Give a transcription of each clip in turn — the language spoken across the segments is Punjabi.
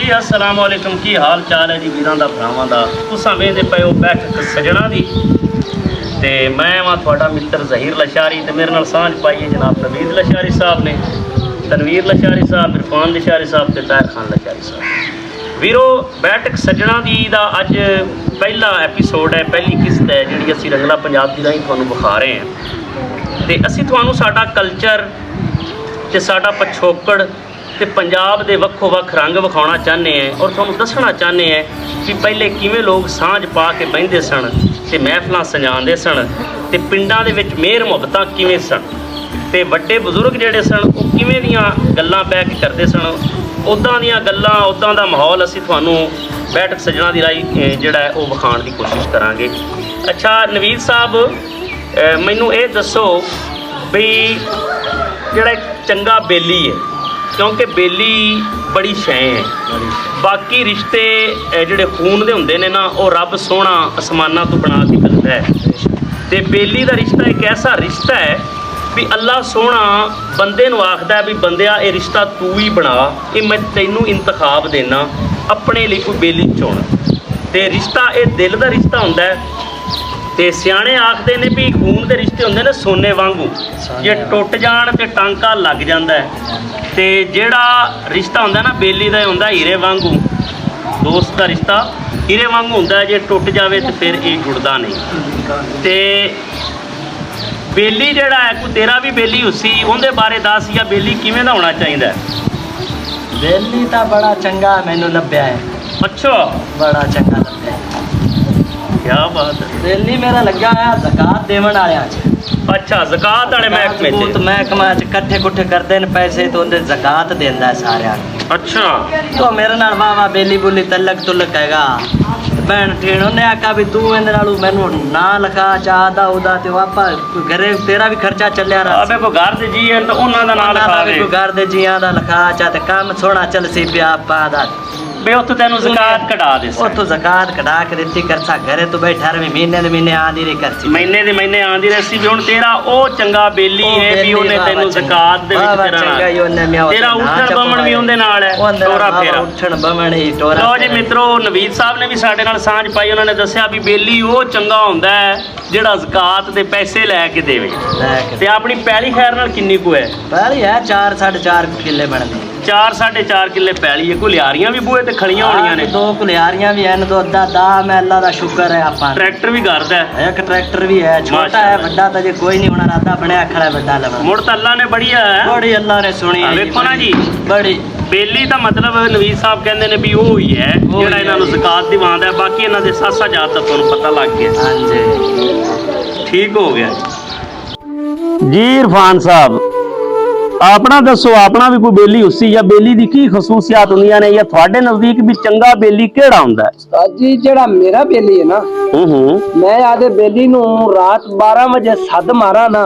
जी अस्सलाम वालेकुम। की हाल चाल है जी वीरां दा भरावां दा। तुसां वेंदे पे हो बैठक सजणा दी ते मैं वां तुहाडा मित्र ज़हीर लशारी ते मेरे नाल सांझ पाई है जनाब नवीद लशारी साहब ने, तनवीर लशारी साहब, इरफान लशारी साहब ते ताहिर खान लशारी साहब। वीरो बैठक सजणा दी दा अज पहला एपीसोड है, पहली किस्त है जिहड़ी असीं रंगला पंजाब दी राहीं तुहानूं विखा रहे हैं ते असीं तुहानूं साडा कल्चर ते साडा पछोकड़ ते पंजाब दे वक्खो वक्ख रंग विखाउणा चाहते हैं और तुहानूं दसना चाहते हैं कि पहले किवें लोग सांझ पा के बहिंदे सन ते महफिलां सजांदे सन ते पिंडां दे विच मेहर मुहब्बतां किवें सन ते वड्डे बजुर्ग जिहड़े सन वो किवें दीयां गल्लां बैठ के करदे सन। उदां दीयां गल्लां, उदां दा माहौल असीं तुहानूं बैठक सजना दी राही जिहड़ा है वो विखाउण दी कोशिश करांगे। अच्छा नवीद साहब मैनूं ये दसो भी जिहड़ा एक चंगा बेली है, क्योंकि बेली बड़ी शै है, बाकी रिश्ते जिहड़े खून दे हुंदे ने ना वो रब सोहना आसमानां तो बना के घल्लदा है ते बेली दा रिश्ता एक ऐसा रिश्ता है भी अल्लाह सोहना बंदे नूं आखदा है भी बंदिया ये रिश्ता तू ही बना, ये मैं तैनूं इंतखाब देना, अपने लिए कोई बेली चुन। ते रिश्ता ये दिल दा रिश्ता हुंदा है ते सियाणे आखदे ने भी खून दे रिश्ते हुंदे ने सोने वांगू, जे टुट जाण ते टांका लग जांदा है ते जिहड़ा रिश्ता हुंदा ना बेली दा हुंदा हीरे वांगू, दोस्त दा रिश्ता हीरे वांगू हुंदा है, जे टुट जावे ते फिर ये जुड़दा नहीं। ते बेली जिहड़ा है कोई तेरा भी बेली उसी उहदे बारे दस या बेली किवें दा होना चाहिदा है? बेली तो बड़ा चंगा मैनू लभ्या है। अच्छा, बड़ा चंगा लभ्या है। क्या बात है। बेली मेरा लग्या है ज़कात देवन वालियां च। अच्छा, ज़कात वाले महकमे च। महकमा च कट्ठे कुट्ठे करते हैं पैसे तो उन्हें ज़कात देंदा है सारे। अच्छा, तो मेरे नाल वाह बेली बुली तलक तुलक हैगा भैन ठीण उन्हें आखा भी तू इहदे नालों मैनू ना लिखा चाहदा उदा ते वापा घरे तेरा भी खर्चा चलिया रहा। अबे कोई घर दे जी हैं तो उन्हां दा नाम लिखा दे, कोई घर दे जियां दा लिखा चा ते काम सोहना चल सी पिया आपा दा बे उत्थों तैनूं ज़कात कढा दे। उत्थों ज़कात कढा के दित्ती करसा घरे तो बैठा रहे महीने दे महीने आंदी रही करसी, महीने दे महीने आंदी रही भी हुण तेरा ओ चंगा बेली है भी उन्हें तैनूं ज़कात दे विच तेरा उठण बमण भी उहदे नाल है, टोरा फेरा उठण बमण ही टोरा। लो जी मित्रो, नवीद साहब ने भी साडे नाल सांझ पाई, उन्होंने दस्सिया भी बेली वो चंगा हुंदा है जिहड़ा ज़कात दे पैसे लैके देवे ते अपनी पैली खैर नाल किन्नी कु है? पैली है 4 साढ़े 4 किले बनदी, 4 साढ़े 4 किले पैली है। कुलियारियां भी बूहे ते खड़ियां होणियां ने, 2 कुलियारियां भी हैं, तो अद्धा दा मैं अल्लाह दा शुक्र है आपां। ट्रैक्टर भी करदा है, एक ट्रैक्टर भी है, छोटा है बड़ा तो जे कोई नहीं होना, राधा बनया खड़ा है बड़ा लगा मुड़ तो अल्लाह ने बढ़िया है, बड़ी अल्लाह ने सुनी है। देखो ना जी, बड़ी बेली का मतलब नवीद साहब कहते हैं भी वो ही है जिहड़ा इन्हां नूं ज़कात दिवांदा है, बाकी इन्हां दे सासा जात दा तुहानूं पता लग गया। हां जी, ठीक हो गया जी। इरफान साहब अपना दसो, अपना भी कोई बेली उसी या बेली दी की खसूसियात हुंदियां ने, या तुहाडे नजदीक भी चंगा बेली किहड़ा हुंदा है? उस्ताद जी जेड़ा मेरा बेली है ना, मैं आदे बेली नूं रात 12 बजे सद मारा ना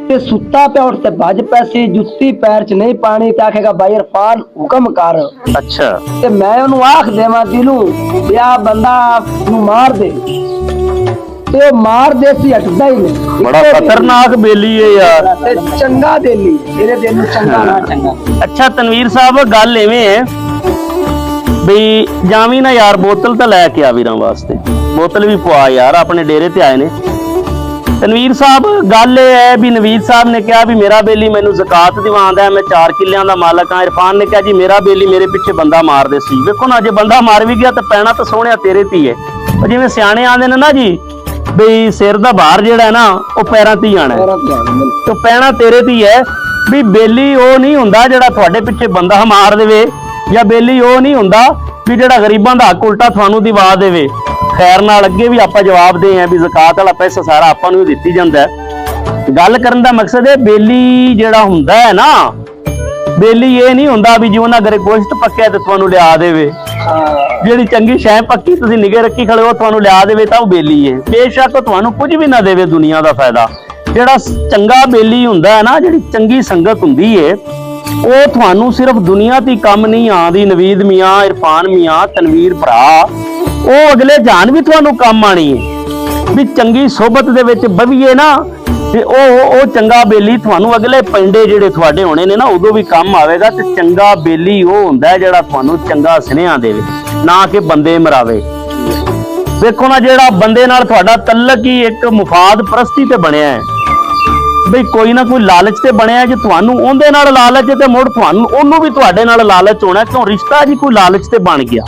ते सुत्ता पे उठ ते भज पैसी जुत्ती पैर च नहीं पानी ते आखेगा भाई इरफान हुक्म कर। अच्छा, ते मैं उन्हें आख देवा दिलू या बंदा नूं मार दे ते मार दे सी हटदा ही नहीं। बड़ा खतरनाक बेली है यार, ते चंगा बेली मेरे दिल नूं चंगा ना चंगा। अच्छा तनवीर साहब गल इवें है भी जावी ना यार बोतल तो लैके आ वीरां वास्ते, बोतल भी पवा यार, अपने डेरे ते आए ने। तनवीर साहब गल ये है भी नवीद साहब ने कहा भी मेरा बेली मैनू ज़कात दिवांदा है, मैं 4 किलियां दा मालक हाँ। इरफान ने कहा जी मेरा बेली मेरे पिछे बंदा मार दे सी। देखो ना, जे बंदा मार भी गया तो पैना तो सोहणिया तेरे ते ही है। जिवें सियाणे आंदे ने ना जी भी सिर दा भार जिहड़ा है ना वो पैरां ते ही आना है, तो पैना तेरे ते ही है। भी बेली वो नहीं हुंदा जिहड़ा तुहाडे पिछे बंदा मार देवे, या बेली वो नहीं हुंदा भी जिहड़ा गरीबां दा हक उल्टा तुहानूं दिवा देवे। खैर नाल अगे भी आपां जवाब दे हैं भी ज़कात वाला पैसा सारा आपां नूं दित्ती जांदा है। गल करन दा मकसद है बेली जिहड़ा हुंदा है ना, बेली ये नहीं हुंदा भी जी उन्हां घरे गोश्त पक्किया ते तुहानूं लिया देवे, जिहड़ी चंगी शै पक्की तुसीं निगे रखी खड़े हो तुहानूं लिया देवे तां ओह बेली है। बेशक तुहानूं कुछ भी ना देवे दुनिया दा फायदा, जिहड़ा चंगा बेली हुंदा है ना, जिहड़ी चंगी संगत हुंदी है वो तुहानूं सिर्फ दुनिया दी कम नहीं आंदी। नवीद मियाँ, इरफान मियाँ, तनवीर भरा, वो अगले जान भी तुहानूं काम आनी है। भी चंगी सोबत दे विच बवीए ना ਤੇ ਉਹ ਚੰਗਾ ਬੇਲੀ ਤੁਹਾਨੂੰ ਅਗਲੇ ਪਿੰਡੇ ਜਿਹੜੇ ਤੁਹਾਡੇ ਹੋਣੇ ਨੇ ਨਾ ਉਦੋਂ ਵੀ ਕੰਮ ਆਵੇਗਾ। ਤੇ ਚੰਗਾ ਬੇਲੀ ਉਹ ਹੁੰਦਾ ਹੈ ਜਿਹੜਾ ਤੁਹਾਨੂੰ ਚੰਗਾ ਸੁਨੇਹਾ ਦੇਵੇ, ਨਾ ਕਿ ਬੰਦੇ ਮਰਾਵੇ। ਦੇਖੋ ਨਾ, ਜਿਹੜਾ ਬੰਦੇ ਨਾਲ ਤੁਹਾਡਾ ਤਲਕ ਹੀ ਇੱਕ ਮੁਫਾਦ ਪ੍ਰਸਤੀ ਤੇ ਬਣਿਆ ਹੈ, ਬਈ ਕੋਈ ਨਾ ਕੋਈ ਲਾਲਚ ਤੇ ਬਣਿਆ। ਜੇ ਤੁਹਾਨੂੰ ਉਹਦੇ ਨਾਲ ਲਾਲਚ ਹੈ ਤੇ ਮੁੜ ਤੁਹਾਨੂੰ ਉਹਨੂੰ ਵੀ ਤੁਹਾਡੇ ਨਾਲ ਲਾਲਚ ਹੋਣਾ, ਕਿਉਂ ਰਿਸ਼ਤਾ ਜੀ ਕੋਈ ਲਾਲਚ ਤੇ ਬਣ ਗਿਆ।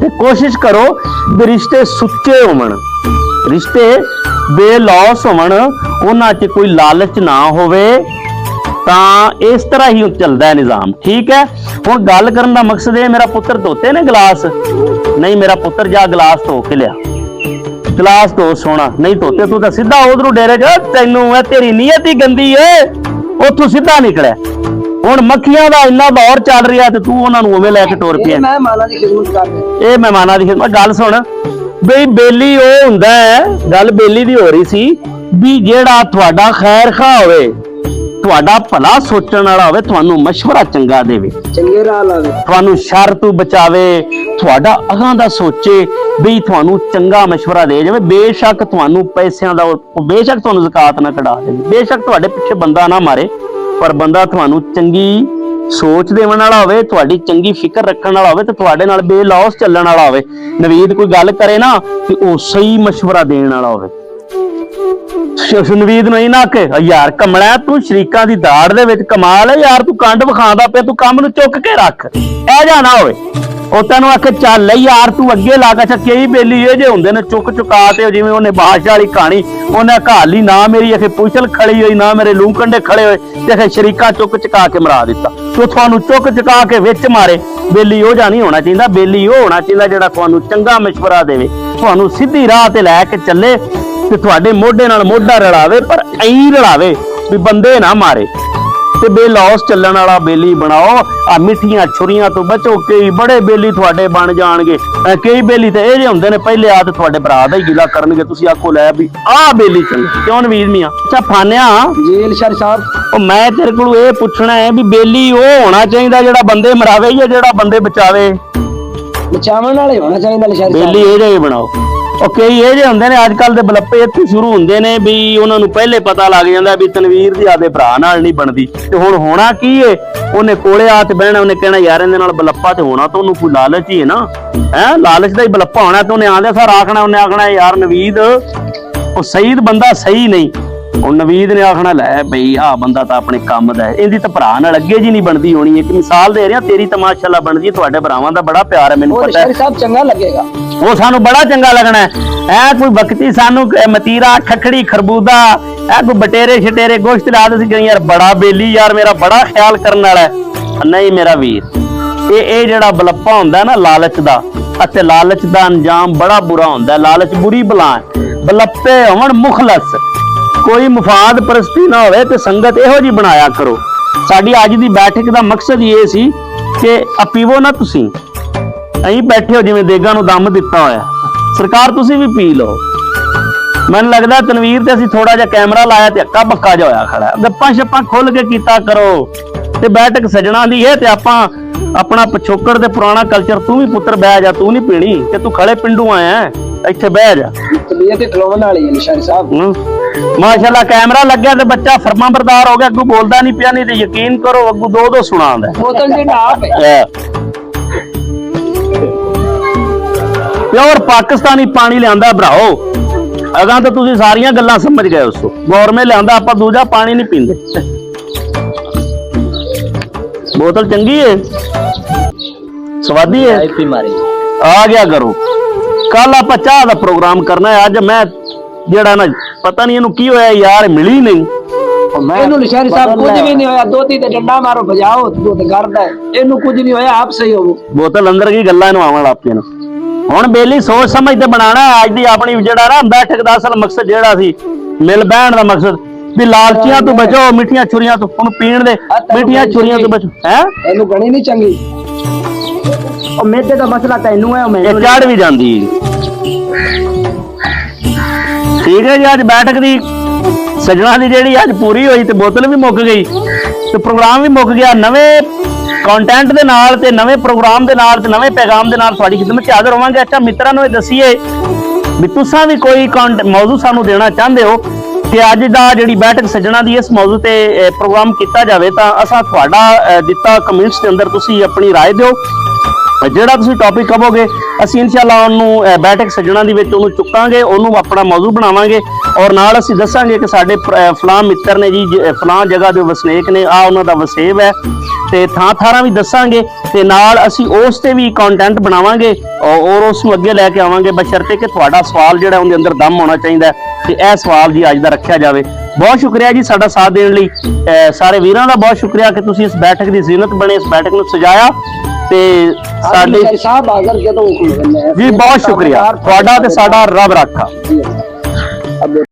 ਤੇ ਕੋਸ਼ਿਸ਼ ਕਰੋ ਵੀ ਰਿਸ਼ਤੇ ਸੁੱਚੇ ਹੋਵਣ, ਰਿਸ਼ਤੇ ਬੇਲੌਸ ਹੋਵਣ, ਉਹਨਾਂ 'ਚ ਕੋਈ ਲਾਲਚ ਨਾ ਹੋਵੇ। ਤਾਂ ਇਸ ਤਰ੍ਹਾਂ ਹੀ ਚੱਲਦਾ ਹੈ ਨਿਜ਼ਾਮ। ਠੀਕ ਹੈ, ਹੁਣ ਗੱਲ ਕਰਨ ਦਾ ਮਕਸਦ ਇਹ, ਮੇਰਾ ਪੁੱਤਰ ਧੋਤੇ ਨੇ ਗਲਾਸ? ਨਹੀਂ, ਮੇਰਾ ਪੁੱਤਰ ਜਾ ਗਲਾਸ ਧੋ ਕੇ ਲਿਆ, ਗਲਾਸ ਧੋ ਸੋਣਾ। ਨਹੀਂ ਧੋਤੇ ਤੂੰ ਤਾਂ ਸਿੱਧਾ ਉਧਰੋਂ ਡੇਰੇ ਚ, ਤੈਨੂੰ ਤੇਰੀ ਨੀਅਤ ਹੀ ਗੰਦੀ ਏ, ਉੱਥੋਂ ਸਿੱਧਾ ਨਿਕਲਿਆ। ਹੁਣ ਮੱਖੀਆਂ ਦਾ ਇੰਨਾ ਦੌਰ ਚੱਲ ਰਿਹਾ ਤੇ ਤੂੰ ਉਹਨਾਂ ਨੂੰ ਉਵੇਂ ਲੈ ਕੇ ਟੁਰ ਪਿਆ। ਮਹਿਮਾਨਾਂ ਦੀ ਖਿਦਮਤ ਕਰ ਰਿਹਾ। ਇਹ ਮਹਿਮਾਨਾਂ ਦੀ ਖਿਦਮਤ। ਗੱਲ ਸੁਣ ਬਈ, ਬੇਲੀ ਉਹ ਹੁੰਦਾ ਹੈ, ਗੱਲ ਬੇਲੀ ਦੀ ਹੋ ਰਹੀ ਸੀ ਵੀ ਜਿਹੜਾ ਤੁਹਾਡਾ ਖੈਰ ਖਾ ਹੋਵੇ, ਤੁਹਾਡਾ ਭਲਾ ਸੋਚਣ ਵਾਲਾ ਹੋਵੇ, ਤੁਹਾਨੂੰ ਮਸ਼ਵਰਾ ਚੰਗਾ ਦੇਵੇ, ਚੰਗੇ ਰਾਹ ਲਾਵੇ, ਤੁਹਾਨੂੰ ਸ਼ਰ ਤੋਂ ਬਚਾਵੇ, ਤੁਹਾਡਾ ਅਗਾਂਹ ਦਾ ਸੋਚੇ ਵੀ ਤੁਹਾਨੂੰ ਚੰਗਾ ਮਸ਼ਵਰਾ ਦੇ ਜਾਵੇ। ਬੇਸ਼ੱਕ ਤੁਹਾਨੂੰ ਪੈਸਿਆਂ ਦਾ, ਬੇਸ਼ੱਕ ਤੁਹਾਨੂੰ ਜ਼ਕਾਤ ਨਾ ਕਢਾ ਦੇਵੇ, ਬੇਸ਼ੱਕ ਤੁਹਾਡੇ ਪਿੱਛੇ ਬੰਦਾ ਨਾ ਮਾਰੇ, ਪਰ ਬੰਦਾ ਤੁਹਾਨੂੰ ਚੰਗੀ ਸੋਚ ਦੇਣ ਵਾਲਾ ਹੋਵੇ, ਤੁਹਾਡੀ ਚੰਗੀ ਫਿਕਰ ਰੱਖਣ ਵਾਲਾ ਹੋਵੇ, ਤੇ ਤੁਹਾਡੇ ਨਾਲ ਬੇਲੌਸ ਚੱਲਣ ਵਾਲਾ ਹੋਵੇ। ਨਵੀਦ ਕੋਈ ਗੱਲ ਕਰੇ ਨਾ ਤੇ ਉਹ ਸਹੀ ਮਸ਼ਵਰਾ ਦੇਣ ਵਾਲਾ ਹੋਵੇ। ਨਵੀਦ ਨੂੰ ਨਾ ਕਿ ਯਾਰ ਕਮਲਾ, ਤੂੰ ਸ਼ਰੀਕਾਂ ਦੀ ਦਾੜ ਦੇ ਵਿੱਚ ਕਮਾਲ ਹੈ ਯਾਰ, ਤੂੰ ਕੰਡ ਵਿਖਾਉਂਦਾ ਪਿਆ, ਤੂੰ ਕੰਮ ਨੂੰ ਚੁੱਕ ਕੇ ਰੱਖ, ਇਹ ਜਾ ਨਾ ਹੋਵੇ। ਉਹ ਤੈਨੂੰ ਆਖੇ ਚੱਲ ਯਾਰ ਤੂੰ ਅੱਗੇ ਲਾ ਕੇ, ਕਈ ਬੇਲੀ ਇਹ ਜੇ ਹੁੰਦੇ ਨੇ ਚੁੱਕ ਚੁਕਾ ਤੇ, ਜਿਵੇਂ ਉਹਨੇ ਬਾਦਸ਼ਾਹ ਵਾਲੀ ਕਹਾਣੀ, ਉਹਨੇ ਘਾਲੀ ਨਾ ਮੇਰੀ ਅਖੇ ਪੁਛਲ ਖੜੀ ਹੋਈ, ਨਾ ਮੇਰੇ ਲੂੰ ਕੰਡੇ ਖੜੇ ਹੋਏ, ਤੇ ਅਖੇ ਸ਼ਰੀਕਾਂ ਚੁੱਕ ਚੁਕਾ ਕੇ ਮਰਾ ਦਿੱਤਾ। ਤੂੰ ਤੁਹਾਨੂੰ ਚੁੱਕ ਚੁਕਾ ਕੇ ਵਿੱਚ ਮਾਰੇ, ਬੇਲੀ ਉਹ ਜਾ ਨਹੀਂ ਹੋਣਾ ਚਾਹੀਦਾ। ਬੇਲੀ ਉਹ ਹੋਣਾ ਚਾਹੀਦਾ ਜਿਹੜਾ ਤੁਹਾਨੂੰ ਚੰਗਾ ਮਸ਼ਵਰਾ ਦੇਵੇ, ਤੁਹਾਨੂੰ ਸਿੱਧੀ ਰਾਹ ਤੇ ਲੈ ਕੇ ਚੱਲੇ, ਤੇ ਤੁਹਾਡੇ ਮੋਢੇ ਨਾਲ ਮੋਢਾ ਰਲਾਵੇ, ਪਰ ਐਂ ਰਲਾਵੇ ਵੀ ਬੰਦੇ ਨਾ ਮਾਰੇ। ਤੇ ਬੇਲੌਸ ਚੱਲਣ ਵਾਲਾ ਬੇਲੀ ਬਣਾਓ। ਆ ਮਿੱਠੀਆਂ ਛੁਰੀਆਂ ਤੋਂ ਬਚੋ, ਕਈ ਬੜੇ ਬੇਲੀ ਤੁਹਾਡੇ ਬਣ ਜਾਣਗੇ। ਕਈ ਬੇਲੀ ਤੇ ਇਹ ਜਿਹੇ ਹੁੰਦੇ ਨੇ, ਪਹਿਲੇ ਆ ਤੇ ਤੁਹਾਡੇ ਭਰਾ ਦਾ ਹੀ ਗਿਲਾ ਕਰਨਗੇ, ਤੁਸੀਂ ਆਖੋ ਲੈ ਵੀ ਆਹ ਬੇਲੀ ਚੰਗੀ। ਕਿਉਂ ਨਵੀਦ ਮੀਆਂ? ਅੱਛਾ ਫਾਨਿਆ ਜੀ ਇਲਸ਼ਾਦ ਸਾਹਿਬ, ਉਹ ਮੈਂ ਤੇਰੇ ਕੋਲ ਇਹ ਪੁੱਛਣਾ ਹੈ ਵੀ ਬੇਲੀ ਉਹ ਹੋਣਾ ਚਾਹੀਦਾ ਜਿਹੜਾ ਬੰਦੇ ਮਰਾਵੇ ਜਾਂ ਜਿਹੜਾ ਬੰਦੇ ਬਚਾਵੇ? ਬਚਾਉਣ ਵਾਲੇ ਹੋਣਾ ਚਾਹੀਦਾ ਇਲਸ਼ਾਦ ਸਾਹਿਬ। ਬੇਲੀ ਇਹ ਜਿਹੇ ਬਣਾਓ। ਉਹ ਕਈ ਇਹ ਜਿਹੇ ਹੁੰਦੇ ਨੇ, ਅੱਜ ਕੱਲ ਦੇ ਬਲੱਪੇ ਇੱਥੇ ਸ਼ੁਰੂ ਹੁੰਦੇ ਨੇ ਵੀ ਉਹਨਾਂ ਨੂੰ ਪਹਿਲੇ ਪਤਾ ਲੱਗ ਜਾਂਦਾ ਵੀ ਤਨਵੀਰ ਦੀ ਆਦੇ ਭਰਾ ਨਾਲ ਨਹੀਂ ਬਣਦੀ। ਤੇ ਹੁਣ ਹੋਣਾ ਕੀ ਏ, ਉਹਨੇ ਕੋਲੇ ਆ ਤੇ ਬਹਿਣਾ, ਉਹਨੇ ਕਹਿਣਾ ਯਾਰ ਇਹਦੇ ਨਾਲ ਬਲੱਪਾ ਤੇ ਹੋਣਾ, ਤਾਂ ਉਹਨੂੰ ਕੋਈ ਲਾਲਚ ਹੀ ਹੈ ਨਾ, ਹੈ ਲਾਲਚ ਦਾ ਹੀ ਬਲੱਪਾ ਹੋਣਾ। ਤੇ ਉਹਨੇ ਆਂਦੇ ਸਾਰ ਆਖਣਾ, ਉਹਨੇ ਆਖਣਾ ਯਾਰ ਨਵੀਦ ਉਹ ਸਈਦ ਬੰਦਾ ਸਹੀ ਨਹੀਂ। ਹੁਣ ਨਵੀਦ ਨੇ ਆਖਣਾ ਲੈ ਬਈ ਆਹ ਬੰਦਾ ਤਾਂ ਆਪਣੇ ਕੰਮ ਦਾ ਹੈ, ਇਹਦੀ ਤਾਂ ਭਰਾ ਨਾਲ ਅੱਗੇ ਜੀ ਨਹੀਂ ਬਣਦੀ ਹੋਣੀ। ਇੱਕ ਮਿਸਾਲ ਦੇ ਰਿਹਾ, ਤੇਰੀ ਤਾਂ ਮਾਸ਼ਾਅੱਲਾ ਬਣਦੀ, ਤੁਹਾਡੇ ਭਰਾਵਾਂ ਦਾ ਬੜਾ ਪਿਆਰ ਹੈ, ਮੈਨੂੰ ਪਤਾ ਹੈ। ਸਾਹਿਬ ਚੰਗਾ ਲੱਗੇਗਾ, ਉਹ ਸਾਨੂੰ ਬੜਾ ਚੰਗਾ ਲੱਗਣਾ ਹੈ। ਕੋਈ ਵਕਤੀ ਸਾਨੂੰ ਮਤੀਰਾ ਖਖੜੀ ਖਰਬੂਦਾ ਕੋਈ ਬਟੇਰੇ ਛਟੇਰੇ ਗੋਸ਼ਤ ਲਾ ਦੇ ਸੀ, ਯਾਰ ਬੜਾ ਬੇਲੀ ਯਾਰ ਮੇਰਾ ਬੜਾ ਖਿਆਲ ਕਰਨ ਵਾਲਾ ਹੈ। ਨਹੀਂ ਮੇਰਾ ਵੀਰ, ਇਹ ਜਿਹੜਾ ਬਲੱਪਾ ਹੁੰਦਾ ਨਾ ਲਾਲਚ ਦਾ, ਅਤੇ ਲਾਲਚ ਦਾ ਅੰਜਾਮ ਬੜਾ ਬੁਰਾ ਹੁੰਦਾ। ਲਾਲਚ ਬੁਰੀ ਬਲਾ, ਬਲੱਪੇ ਹੋਣ ਮੁਖਲਸ, ਕੋਈ ਮੁਫਾਦ ਪ੍ਰਸਤੀ ਨਾ ਹੋਵੇ, ਤੇ ਸੰਗਤ ਇਹੋ ਜੀ ਬਣਾਇਆ ਕਰੋ। ਸਾਡੀ ਅੱਜ ਦੀ ਬੈਠਕ ਦਾ ਮਕਸਦ ਇਹ ਸੀ ਕਿ ਪੀਵੋ ਨਾ ਤੁਸੀਂ, ਅਸੀਂ ਬੈਠੇ ਹੋ ਜਿਵੇਂ ਦੇਗਾਂ ਨੂੰ ਦਮ ਦਿੱਤਾ ਹੋਇਆ, ਸਰਕਾਰ ਤੁਸੀਂ ਵੀ ਪੀ ਲਓ। ਮੈਨੂੰ ਲੱਗਦਾ ਤਨਵੀਰ ਤੇ ਅਸੀਂ ਥੋੜਾ ਜਿਹਾ ਕੈਮਰਾ ਲਾਇਆ ਤੇ ਅੱਕਾ ਬੱਕਾ ਜਿਹਾ ਹੋਇਆ ਖੜਾ, ਗੱਪਾਂ ਛੱਪਾਂ ਖੁੱਲ ਕੇ ਕੀਤਾ ਕਰੋ। ਤੇ ਬੈਠਕ ਸਜਣਾ ਦੀ ਹੈ, ਤੇ ਆਪਾਂ ਆਪਣਾ ਪਿਛੋਕੜ ਤੇ ਪੁਰਾਣਾ ਕਲਚਰ, ਤੂੰ ਵੀ ਪੁੱਤਰ ਬਹਿ ਜਾ, ਤੂੰ ਨਹੀਂ ਪੀਣੀ, ਤੇ ਤੂੰ ਖੜੇ ਪਿੰਡੂ ਆਇਆ, ਇੱਥੇ ਬਹਿ ਜਾ। ਤਬੀਅਤ ਤੇ ਖਲੋਣ ਵਾਲੀ ਹੈ ਇਲਸ਼ਾਦ ਸਾਹਿਬ। ਮਾਸ਼ਾਅੱਲਾ ਕੈਮਰਾ ਲੱਗਿਆ ਤੇ ਬੱਚਾ ਫਰਮਾ ਬਰਦਾਰ ਹੋ ਗਿਆ, ਅੱਗੋਂ ਬੋਲਦਾ ਨਹੀਂ ਪਿਆ, ਨਹੀਂ ਤੇ ਯਕੀਨ ਕਰੋ ਅੱਗੋਂ ਦੋ ਸੁਣਾਉਂਦਾ। ਬੋਤਲ ਦੇ ਨਾਲ ਪਿਓਰ ਪਾਕਿਸਤਾਨੀ ਪਾਣੀ ਲਿਆਂਦਾ ਭਰਾਓ। ਅਗਾਂ ਤਾਂ ਤੁਸੀਂ ਸਾਰੀਆਂ ਗੱਲਾਂ ਸਮਝ ਗਏ, ਉਸ ਗੌਰਮੈਂਟ ਲਿਆਂਦਾ, ਆਪਾਂ ਦੂਜਾ ਪਾਣੀ ਨਹੀਂ ਪੀਂਦੇ। ਬੋਤਲ ਚੰਗੀ ਹੈ, ਸਵਾਦੀ ਹੈ, ਆ ਗਿਆ ਕਰੋ। ਕੱਲ ਆਪਾਂ ਚਾਹ ਦਾ ਪ੍ਰੋਗਰਾਮ ਕਰਨਾ ਹੈ। ਅੱਜ ਮੈਂ ਜਿਹੜਾ ਨਾ ਪਤਾ ਨਹੀਂ ਇਹਨੂੰ ਕੀ ਹੋਇਆ ਯਾਰ, ਮਿਲੀ ਨਹੀਂ ਇਹਨੂੰ ਲਿਸ਼ਾਰੀ ਸਾਹਿਬ, ਕੁਝ ਵੀ ਨਹੀਂ ਹੋਇਆ, ਦੋਤੀ ਤੇ ਡੰਡਾ ਮਾਰੋ ਭਜਾਓ, ਦੁੱਧ ਕਰਦਾ, ਇਹਨੂੰ ਕੁਝ ਨਹੀਂ ਹੋਇਆ, ਆਪ ਸਹੀ ਹੋਵੋ। ਬੋਤਲ ਅੰਦਰ ਕੀ ਗੱਲਾਂ ਨੂੰ ਆਵਣ ਆਪੇ ਨੂੰ। ਹੁਣ ਬੇਲੀ ਸੋਚ ਸਮਝ ਤੇ ਬਣਾਣਾ। ਅੱਜ ਦੀ ਆਪਣੀ ਜਿਹੜਾ ਨਾ ਬੈਠਕ ਦਾ ਅਸਲ ਮਕਸਦ ਜਿਹੜਾ ਸੀ, ਮਿਲ ਬਹਿਣ ਦਾ ਮਕਸਦ ਵੀ ਲਾਲਚੀਆਂ ਤੋਂ ਬਚੋ, ਮਿੱਠੀਆਂ ਛੁਰੀਆਂ ਤੋਂ। ਹੁਣ ਪੀਣ ਦੇ ਮਿੱਠੀਆਂ ਛੁਰੀਆਂ ਤੋਂ ਬਚੋ। ਹੈ ਇਹਨੂੰ ਗਣੀ ਨਹੀਂ ਚੰਗੀ, ਉਹ ਮੇਦੇ ਦਾ ਮਸਲਾ ਤੈਨੂੰ ਹੈ, ਇਹ ਚੜ ਵੀ ਜਾਂਦੀ। ਠੀਕ ਹੈ ਜੀ, ਅੱਜ ਬੈਠਕ ਦੀ ਸਜਣਾ ਦੀ ਜਿਹੜੀ ਅੱਜ ਪੂਰੀ ਹੋਈ, ਤੇ ਬੋਤਲ ਵੀ ਮੁੱਕ ਗਈ, ਤੇ ਪ੍ਰੋਗਰਾਮ ਵੀ ਮੁੱਕ ਗਿਆ। ਨਵੇਂ ਕੰਟੈਂਟ ਦੇ ਨਾਲ, ਤੇ ਨਵੇਂ ਪ੍ਰੋਗਰਾਮ ਦੇ ਨਾਲ, ਤੇ ਨਵੇਂ ਪੈਗਾਮ ਦੇ ਨਾਲ ਤੁਹਾਡੀ ਖਿਦਮਤ 'ਚ ਹਾਜ਼ਰ ਹੋਵਾਂਗੇ। ਅੱਛਾ ਮਿੱਤਰਾਂ ਨੂੰ ਇਹ ਦੱਸੀਏ ਵੀ ਤੁਸੀਂ ਵੀ ਕੋਈ ਮੌਜੂ ਸਾਨੂੰ ਦੇਣਾ ਚਾਹੁੰਦੇ ਹੋ ਤੇ ਅੱਜ ਦਾ ਜਿਹੜੀ ਬੈਠਕ ਸੱਜਣਾ ਦੀ ਇਸ ਮੌਜੂ ਤੇ ਪ੍ਰੋਗਰਾਮ ਕੀਤਾ ਜਾਵੇ ਤਾਂ ਅਸਾਂ ਤੁਹਾਡਾ ਦਿੱਤਾ ਕਮੈਂਟਸ ਦੇ ਅੰਦਰ ਤੁਸੀਂ ਆਪਣੀ رائے ਦਿਓ। ਜਿਹੜਾ ਤੁਸੀਂ ਟੌਪਿਕ ਕਹੋਗੇ ਅਸੀਂ ਇਨਸ਼ਾਅੱਲਾ ਉਹਨੂੰ ਬੈਠਕ ਸੱਜਣਾ ਦੇ ਵਿੱਚ ਉਹਨੂੰ ਚੁੱਕਾਂਗੇ, ਉਹਨੂੰ ਆਪਣਾ ਮੌਜੂ ਬਣਾਵਾਂਗੇ ਔਰ ਨਾਲ ਅਸੀਂ ਦੱਸਾਂਗੇ ਕਿ ਸਾਡੇ ਫਲਾਂ ਮਿੱਤਰ ਨੇ ਜੀ, ਫਲਾਂ ਜਗ੍ਹਾ ਦੇ ਵਸਨੀਕ ਨੇ, ਆ ਉਹਨਾਂ ਦਾ ਵਸੇਬ ਹੈ ਤੇ ਥਾਂ ਵੀ ਦੱਸਾਂਗੇ ਤੇ ਨਾਲ ਅਸੀਂ ਉਸ ਤੇ ਵੀ ਕੰਟੈਂਟ ਬਣਾਵਾਂਗੇ ਔਰ ਉਸ ਨੂੰ ਅੱਗੇ ਲੈ ਕੇ ਆਵਾਂਗੇ, ਬਸ਼ਰਤੇ ਕਿ ਤੁਹਾਡਾ ਸਵਾਲ ਜਿਹੜਾ ਉਹਦੇ ਅੰਦਰ ਦਮ ਹੋਣਾ ਚਾਹੀਦਾ ਤੇ ਇਹ ਸਵਾਲ ਜੀ ਅੱਜ ਦਾ ਰੱਖਿਆ ਜਾਵੇ। ਬਹੁਤ ਸ਼ੁਕਰੀਆ ਜੀ ਸਾਡਾ ਸਾਥ ਦੇਣ ਲਈ, ਸਾਰੇ ਵੀਰਾਂ ਦਾ ਬਹੁਤ ਸ਼ੁਕਰੀਆ ਕਿ ਤੁਸੀਂ ਇਸ ਬੈਠਕ ਦੀ ਜ਼ੀਨਤ ਬਣੇ, ਇਸ ਬੈਠਕ ਨੂੰ ਸਜਾਇਆ ਤੇ ਸਾਡੇ ਸਾਹਿਬ ਆਗਰ ਜਦੋਂ ਜੀ ਬਹੁਤ ਸ਼ੁਕਰੀਆ ਤੁਹਾਡਾ ਤੇ ਸਾਡਾ ਰੱਬ ਰਾਖਾ।